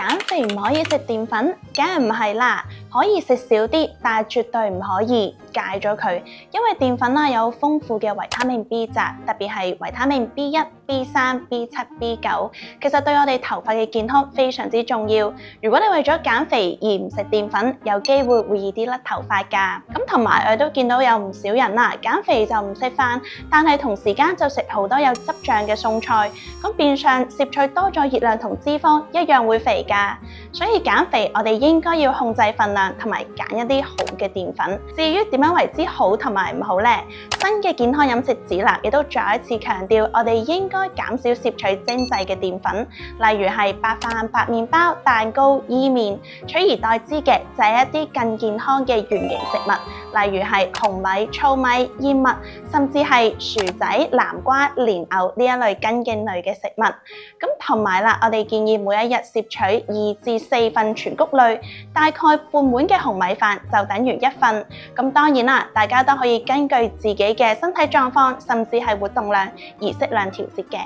減肥唔可以食澱粉，梗係唔係啦，可以食少啲，但係絕對唔可以戒咗佢，因為澱粉有豐富嘅維他命 B 雜，特別係維他命 B1、B3、B7、B9，其實對我哋頭髮嘅健康非常之重要。如果你為咗減肥而唔食澱粉，有機會易啲甩頭髮㗎。咁同埋我都見到有唔少人減肥就唔食飯，但係同時間就食好多有汁醬嘅餸菜，咁變相攝取多咗熱量同脂肪，一樣會肥㗎。所以減肥我哋應該要控制份量，同埋揀一啲好嘅澱粉。至於點樣為之好同埋唔好呢？新嘅健康飲食指南亦都再一次強調，我哋應該減少攝取精製嘅澱粉，例如係白飯、白麵包、蛋糕、伊麵，取而代之嘅就係一啲更健康嘅原型食物，例如係紅米、糙米、燕麥，甚至係薯仔、南瓜、蓮藕呢一類根莖類嘅食物。咁同埋啦，我哋建議每一日攝取2至4份全穀類，大概半碗嘅紅米飯就等於1份。咁當然啦，大家都可以根據自己嘅身體狀況，甚至係活動量而適量調節嘅。